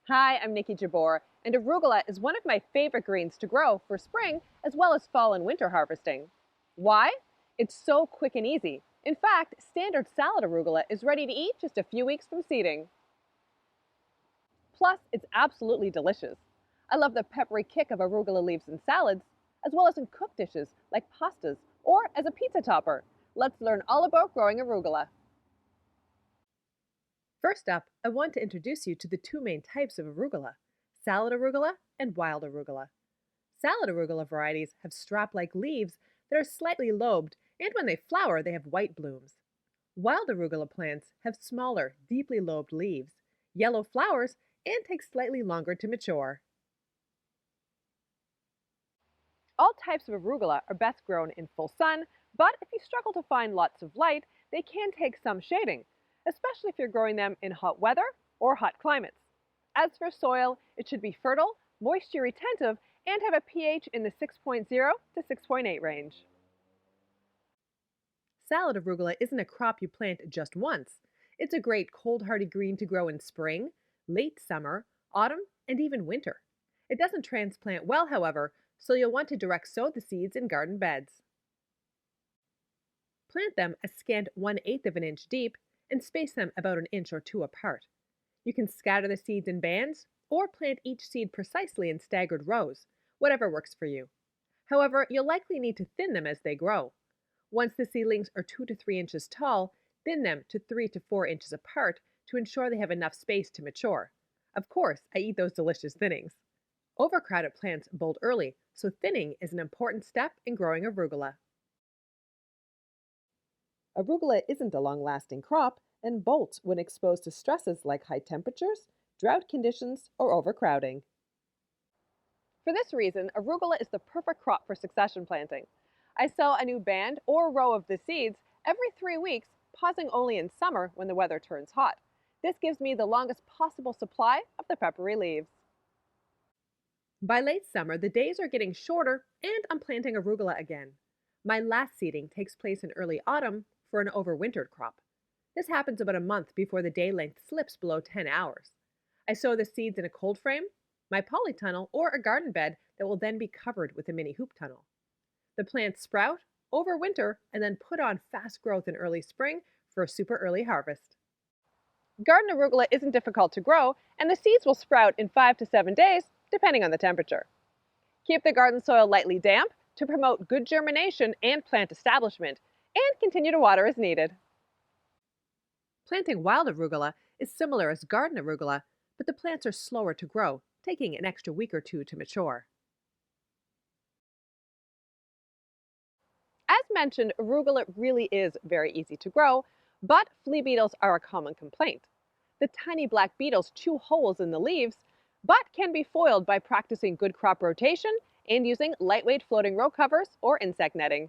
Hi, I'm Niki Jabbour, and arugula is one of my favorite greens to grow for spring as well as fall and winter harvesting. Why? It's so quick and easy. In fact, standard salad arugula is ready to eat just a few weeks from seeding. Plus, it's absolutely delicious. I love the peppery kick of arugula leaves in salads, as well as in cooked dishes like pastas or as a pizza topper. Let's learn all about growing arugula. First up, I want to introduce you to the two main types of arugula, salad arugula and wild arugula. Salad arugula varieties have strap-like leaves that are slightly lobed, and when they flower, they have white blooms. Wild arugula plants have smaller, deeply lobed leaves, yellow flowers, and take slightly longer to mature. All types of arugula are best grown in full sun, but if you struggle to find lots of light, they can take some shading, especially if you're growing them in hot weather or hot climates. As for soil, it should be fertile, moisture retentive, and have a pH in the 6.0 to 6.8 range. Salad arugula isn't a crop you plant just once. It's a great cold-hardy green to grow in spring, late summer, autumn, and even winter. It doesn't transplant well, however, so you'll want to direct sow the seeds in garden beds. Plant them a scant 1/8 of an inch deep and space them about an inch or two apart. You can scatter the seeds in bands or plant each seed precisely in staggered rows, whatever works for you. However, you'll likely need to thin them as they grow. Once the seedlings are 2 to 3 inches tall, thin them to 3 to 4 inches apart to ensure they have enough space to mature. Of course, I eat those delicious thinnings. Overcrowded plants bolt early, so thinning is an important step in growing arugula. Arugula isn't a long-lasting crop and bolts when exposed to stresses like high temperatures, drought conditions, or overcrowding. For this reason, arugula is the perfect crop for succession planting. I sow a new band or row of the seeds every 3 weeks, pausing only in summer when the weather turns hot. This gives me the longest possible supply of the peppery leaves. By late summer, the days are getting shorter and I'm planting arugula again. My last seeding takes place in early autumn for an overwintered crop. This happens about a month before the day length slips below 10 hours. I sow the seeds in a cold frame, my polytunnel, or a garden bed that will then be covered with a mini hoop tunnel. The plants sprout, overwinter, and then put on fast growth in early spring for a super early harvest. Garden arugula isn't difficult to grow, and the seeds will sprout in 5 to 7 days, depending on the temperature. Keep the garden soil lightly damp to promote good germination and plant establishment, and continue to water as needed. Planting wild arugula is similar as garden arugula, but the plants are slower to grow, taking an extra week or two to mature. As mentioned, arugula really is very easy to grow, but flea beetles are a common complaint. The tiny black beetles chew holes in the leaves, but can be foiled by practicing good crop rotation and using lightweight floating row covers or insect netting.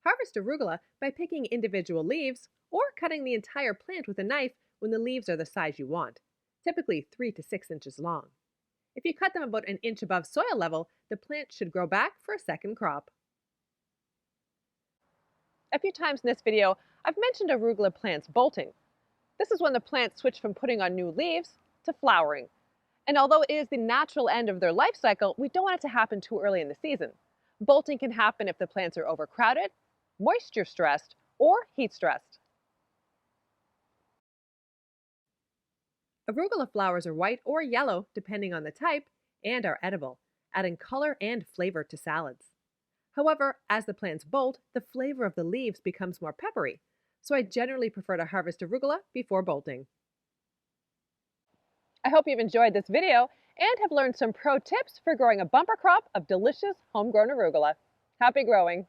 Harvest arugula by picking individual leaves or cutting the entire plant with a knife when the leaves are the size you want, typically 3 to 6 inches long. If you cut them about an inch above soil level, the plant should grow back for a second crop. A few times in this video, I've mentioned arugula plants bolting. This is when the plants switch from putting on new leaves to flowering. And although it is the natural end of their life cycle, we don't want it to happen too early in the season. Bolting can happen if the plants are overcrowded, moisture stressed, or heat stressed. Arugula flowers are white or yellow, depending on the type, and are edible, adding color and flavor to salads. However, as the plants bolt, the flavor of the leaves becomes more peppery, so I generally prefer to harvest arugula before bolting. I hope you've enjoyed this video and have learned some pro tips for growing a bumper crop of delicious homegrown arugula. Happy growing!